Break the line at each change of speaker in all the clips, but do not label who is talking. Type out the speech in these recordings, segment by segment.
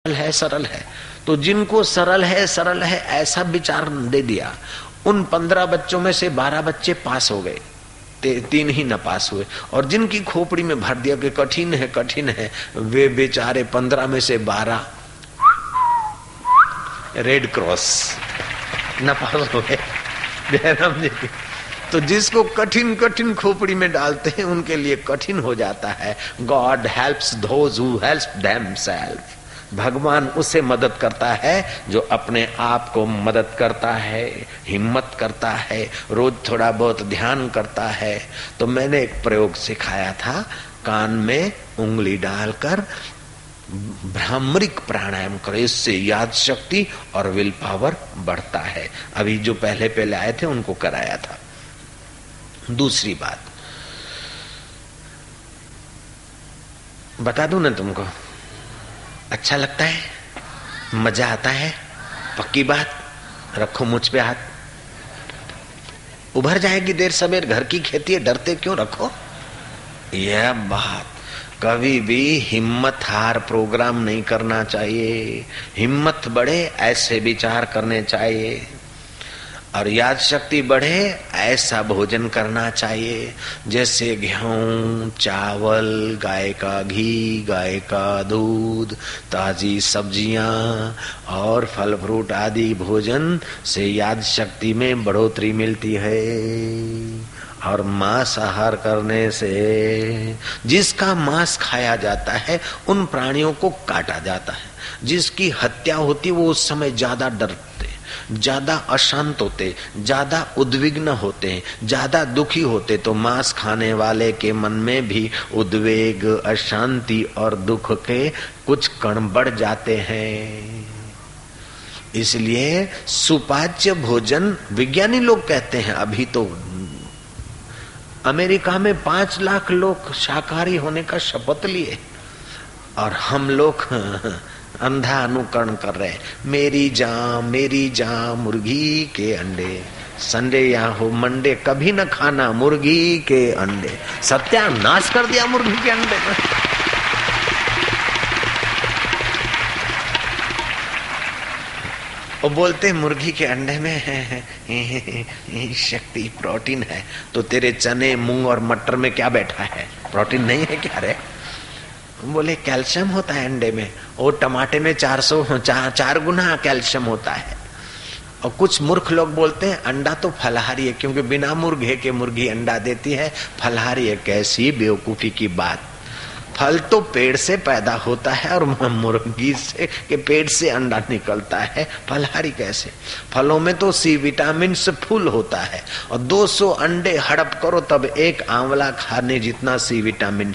है सरल है। तो जिनको सरल है ऐसा विचार दे दिया, उन 15 बच्चों में से 12 बच्चे पास हो गए, 3 ही न पास हुए। और जिनकी खोपड़ी में भर दिया कि कठिन है, वे बेचारे 15 में से 12 रेड क्रॉस न पास हो गए। जयराम जी, तो जिसको कठिन खोपड़ी में डालते हैं उनके लिए कठिन हो जाता है। God helps those who help themselves. भगवान उसे मदद करता है जो अपने आप को मदद करता है, हिम्मत करता है, रोज थोड़ा बहुत ध्यान करता है। तो मैंने एक प्रयोग सिखाया था, कान में उंगली डालकर भ्रामरिक प्राणायाम करो, इससे याद शक्ति और विल पावर बढ़ता है। अभी जो पहले आए थे उनको कराया था। दूसरी बात बता दूं ना तुमको, अच्छा लगता है, मजा आता है, पक्की बात, रखो मुझ पे हाथ, उभर जाएगी देर सवेर, घर की खेती है, डरते क्यों, रखो। यह बात कभी भी हिम्मत हार प्रोग्राम नहीं करना चाहिए, हिम्मत बढ़े ऐसे विचार करने चाहिए, और याद शक्ति बढ़े ऐसा भोजन करना चाहिए जैसे गेहूं, चावल, गाय का घी, गाय का दूध, ताजी सब्जियां और फल फ्रूट आदि भोजन से याद शक्ति में बढ़ोतरी मिलती है। और मांस आहार करने से, जिसका मांस खाया जाता है उन प्राणियों को काटा जाता है, जिसकी हत्या होती वो उस समय ज्यादा डरते, ज्यादा अशांत होते, ज्यादा उद्विग्न होते, ज्यादा दुखी होते। तो मांस खाने वाले के मन में भी उद्वेग, अशांति और दुख के कुछ कण बढ़ जाते हैं। इसलिए सुपाच्य भोजन, विज्ञानी लोग कहते हैं, अभी तो अमेरिका में 5 लाख लोग शाकाहारी होने का शपथ लिए, और हम लोग अंधा अनुकरण कर रहे हैं। मेरी जान मुर्गी के अंडे, संडे या हो मंडे कभी न खाना मुर्गी के अंडे। सत्यानाश कर दिया मुर्गी के अंडे में। वो बोलते मुर्गी के अंडे में शक्ति, प्रोटीन है। तो तेरे चने, मूंग और मटर में क्या बैठा है, प्रोटीन नहीं है क्या रे? बोले कैल्शियम होता है अंडे में, और टमाटे में 4 गुना कैल्शियम होता है। और कुछ मूर्ख लोग बोलते हैं अंडा तो फलाहारी है, क्योंकि बिना मुर्गे के मुर्गी अंडा देती है, फलाहारी है। कैसी बेवकूफी की बात। फल तो पेड़ से पैदा होता है और मुर्गी से के पेट से अंडा निकलता है, फलाहारी कैसे? फलों में तो सी विटामिन से फुल होता है, और 200 अंडे हड़प करो तब एक आंवला खाने जितना सी विटामिन।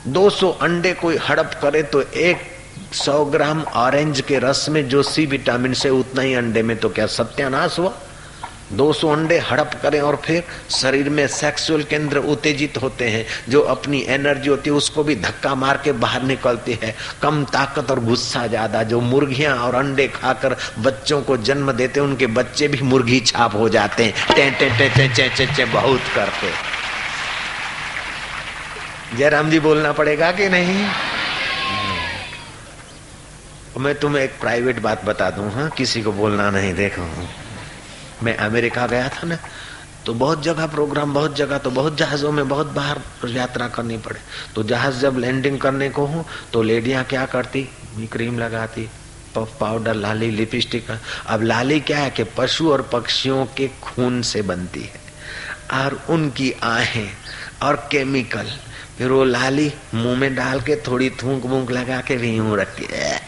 200 अंडे कोई हड़प करे तो 100 ग्राम ऑरेंज के रस में जो सी विटामिन से उतना ही अंडे में, तो क्या सत्यानाश हुआ? 200 अंडे हड़प करें और फिर शरीर में सेक्सुअल केंद्र उत्तेजित होते हैं, जो अपनी एनर्जी होती है उसको भी धक्का मार के बाहर निकलती है। कम ताकत और गुस्सा ज्यादा। जो मुर्गियां और अंडे खाकर बच्चों को जन्म देते हैं, उनके बच्चे भी मुर्गी छाप हो जाते हैं, टे टे टे टे चे चे चे बहुत करके। जयराम जी बोलना पड़ेगा कि नहीं? मैं तुम्हें एक प्राइवेट बात बता दूं, हाँ, किसी को बोलना नहीं। देखो, मैं अमेरिका गया था ना, तो बहुत जगह प्रोग्राम, बहुत जगह, तो बहुत जहाजों में बहुत बाहर यात्रा करनी पड़े। तो जहाज जब लैंडिंग करने को हो तो लेडियां क्या करती, क्रीम लगाती, पफ पाउडर, लाली, लिपस्टिक। अब लाली क्या है कि पशु और पक्षियों के खून से बनती है, और उनकी आहें और केमिकल, फिर वो लाली मुंह में डाल के थोड़ी थूक वूक लगा के भी यूं रखती है।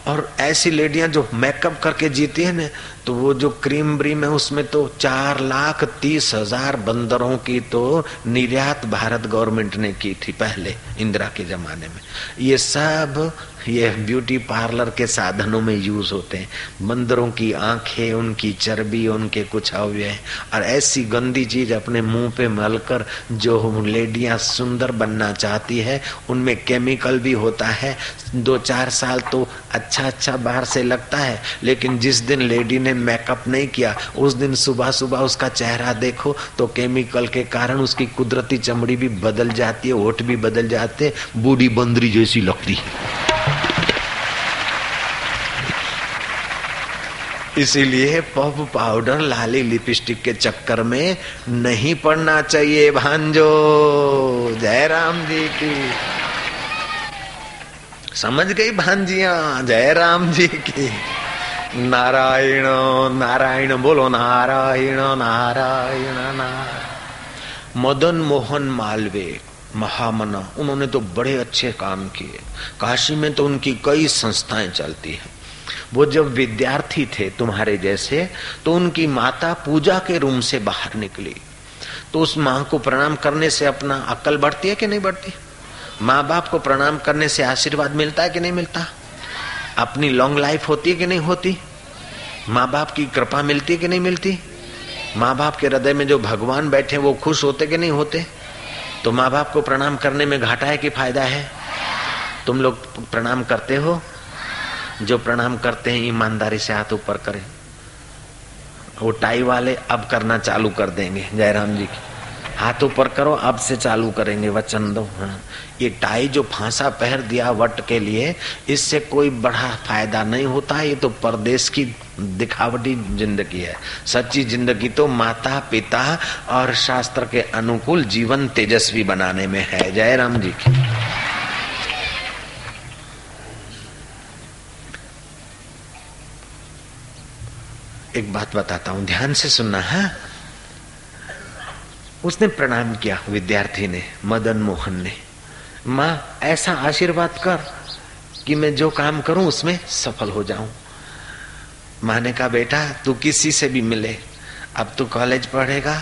और ऐसी लेडियां जो मेकअप करके जीती है ना, तो वो जो क्रीम ब्रीम है उसमें तो 4,30,000 बंदरों की तो निर्यात भारत गवर्नमेंट ने की थी पहले, इंदिरा के जमाने में। ये सब ये ब्यूटी पार्लर के साधनों में यूज होते हैं। बंदरों की आंखें, उनकी चर्बी, उनके कुछ अवयव, और ऐसी गंदी चीज अपने मुंह पे मलकर जो लेडियां सुंदर बनना चाहती है, उनमें केमिकल भी होता है। 2-4 साल तो अच्छा बाहर से लगता है, लेकिन जिस दिन लेडी ने उसने मेकअप नहीं किया, उस दिन सुबह सुबह उसका चेहरा देखो तो केमिकल के कारण उसकी कुदरती चमड़ी भी बदल जाती है, होठ भी बदल जाते, बूढ़ी बंदरी जैसी लगती है। इसीलिए पफ पाउडर लाली लिपस्टिक के चक्कर में नहीं पड़ना चाहिए भांजो। जय राम जी की। समझ गई भांजियां? जय राम जी की। नारायण नारायण बोलो, नारायण नारायण नारायण। मदन मोहन मालवीय महामना, उन्होंने तो बड़े अच्छे काम किए। काशी में तो उनकी कई संस्थाएं चलती हैं। वो जब विद्यार्थी थे तुम्हारे जैसे, तो उनकी माता पूजा के रूम से बाहर निकली, तो उस माँ को प्रणाम करने से अपना अक्ल बढ़ती है कि नहीं बढ़ती? माँ बाप को प्रणाम करने से आशीर्वाद मिलता है कि नहीं मिलता? अपनी लॉन्ग लाइफ होती है कि नहीं होती? माँ बाप की कृपा मिलती है कि नहीं मिलती? माँ बाप के हृदय में जो भगवान बैठे वो खुश होते कि नहीं होते? तो माँ बाप को प्रणाम करने में घाटा है कि फायदा है? तुम लोग प्रणाम करते हो? जो प्रणाम करते हैं ईमानदारी से हाथ ऊपर करें। वो टाई वाले अब करना चालू कर देंगे। जयराम जी की हाथ ऊपर करो, अब से चालू करेंगे, वचन दो। हाँ, ये टाई जो फांसा पहन दिया वट के लिए, इससे कोई बड़ा फायदा नहीं होता। ये तो परदेश की दिखावटी जिंदगी है। सच्ची जिंदगी तो माता पिता और शास्त्र के अनुकूल जीवन तेजस्वी बनाने में है। जयराम जी की। एक बात बताता हूं, ध्यान से सुनना है। उसने प्रणाम किया, विद्यार्थी ने, मदन मोहन ने। माँ ऐसा आशीर्वाद कर कि मैं जो काम करूं उसमें सफल हो जाऊं। माँ ने कहा बेटा तू किसी से भी मिले, अब तू कॉलेज पढ़ेगा,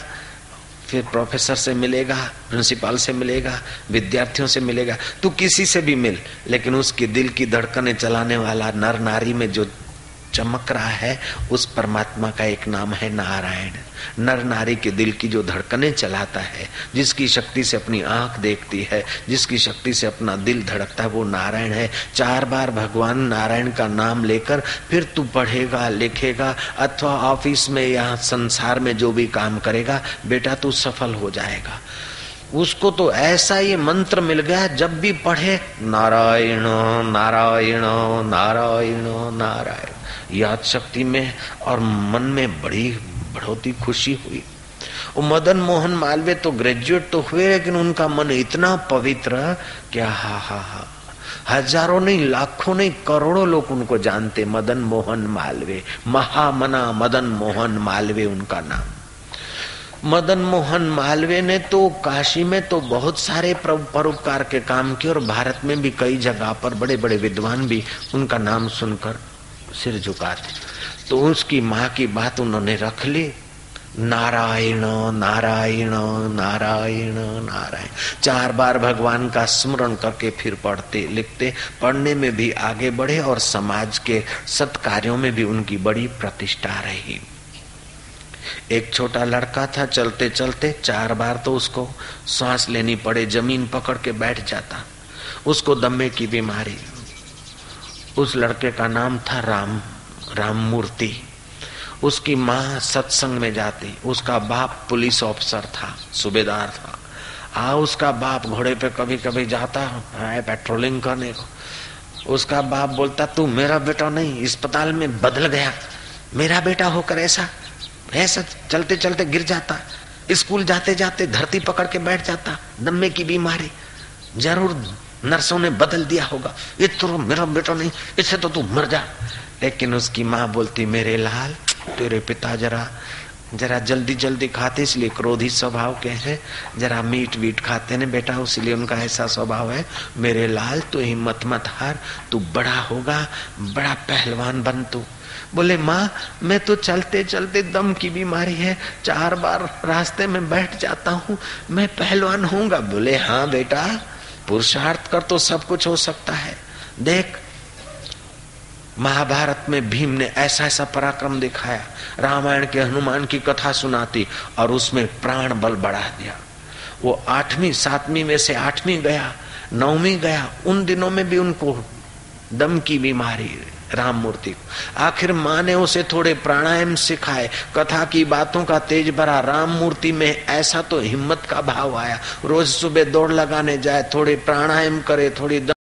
फिर प्रोफेसर से मिलेगा, प्रिंसिपल से मिलेगा, विद्यार्थियों से मिलेगा, तू किसी से भी मिल, लेकिन उसके दिल की धड़कनें चलाने वाला नर नारी में जो चमक रहा है उस परमात्मा का एक नाम है नारायण। नर नारी के दिल की जो धड़कनें चलाता है, जिसकी शक्ति से अपनी आंख देखती है, जिसकी शक्ति से अपना दिल धड़कता है, वो नारायण है। 4 बार भगवान नारायण का नाम लेकर फिर तू पढ़ेगा लिखेगा अथवा ऑफिस में या संसार में जो भी काम करेगा, बेटा तू सफल हो जाएगा। उसको तो ऐसा ये मंत्र मिल गया, जब भी पढ़े नारायण नारायण नारायण नारायण, याद शक्ति में और मन में बड़ी बढ़ोतरी खुशी हुई। वो मदन मोहन मालवीय तो ग्रेजुएट तो हुए, लेकिन उनका मन इतना पवित्र क्या हा हजारों नहीं लाखों नहीं करोड़ों लोग उनको जानते। मदन मोहन मालवीय, महामना मदन मोहन मालवीय उनका नाम। मदन मोहन मालवीय ने तो काशी में तो बहुत सारे परोपकार के काम किए और भारत में भी कई जगह पर बड़े बड़े विद्वान भी उनका नाम सुनकर सिर झुकाते। तो उसकी माँ की बात उन्होंने रख ली, नारायण नारायण नारायण नारायण। 4 बार भगवान का स्मरण करके फिर पढ़ते लिखते, पढ़ने में भी आगे बढ़े और समाज के सत्कार्यों में भी उनकी बड़ी प्रतिष्ठा रही। एक छोटा लड़का था, चलते चलते 4 बार तो उसको सांस लेनी पड़े, जमीन पकड़ के बैठ जाता। उसको दमे की बीमारी। उस लड़के का नाम था राम मूर्ति। उसकी माँ सत्संग में जाती, उसका बाप पुलिस ऑफिसर था, सूबेदार था। उसका बाप घोड़े पे कभी कभी जाता है पेट्रोलिंग करने को। उसका बाप बोलता तू मेरा बेटा नहीं, अस्पताल में बदल गया, मेरा बेटा होकर ऐसा चलते चलते गिर जाता, स्कूल जाते जाते धरती पकड़ के बैठ जाता, दम्मे की बीमारी, जरूर नर्सों ने बदल दिया होगा, ये तो मेरा बेटा नहीं, इससे तो तू मर जा। लेकिन उसकी माँ बोलती मेरे लाल तेरे पिता जरा जल्दी जल्दी खाते, इसलिए क्रोधी स्वभाव के हैं, जरा मीट वीट खाते ने बेटा, इसलिए उनका ऐसा स्वभाव है। मेरे लाल तू हिम्मत मत हार, तू बड़ा होगा, बड़ा पहलवान बन तू। बोले माँ मैं तो चलते चलते दम की बीमारी है, 4 बार रास्ते में बैठ जाता हूँ, मैं पहलवान होऊंगा। बोले हाँ बेटा, पुरुषार्थ कर तो सब कुछ हो सकता है। देख महाभारत में भीम ने ऐसा ऐसा पराक्रम दिखाया, रामायण के हनुमान की कथा सुनाती और उसमें प्राण बल बढ़ा दिया। वो 8वीं 7वीं में से 8वीं गया, 9वीं गया, उन दिनों में भी उनको दम की बीमारी राम मूर्ति को। आखिर माँ ने उसे थोड़े प्राणायाम सिखाए, कथा की बातों का तेज भरा। राम मूर्ति में ऐसा तो हिम्मत का भाव आया, रोज सुबह दौड़ लगाने जाए, थोड़े प्राणायाम करे, थोड़ी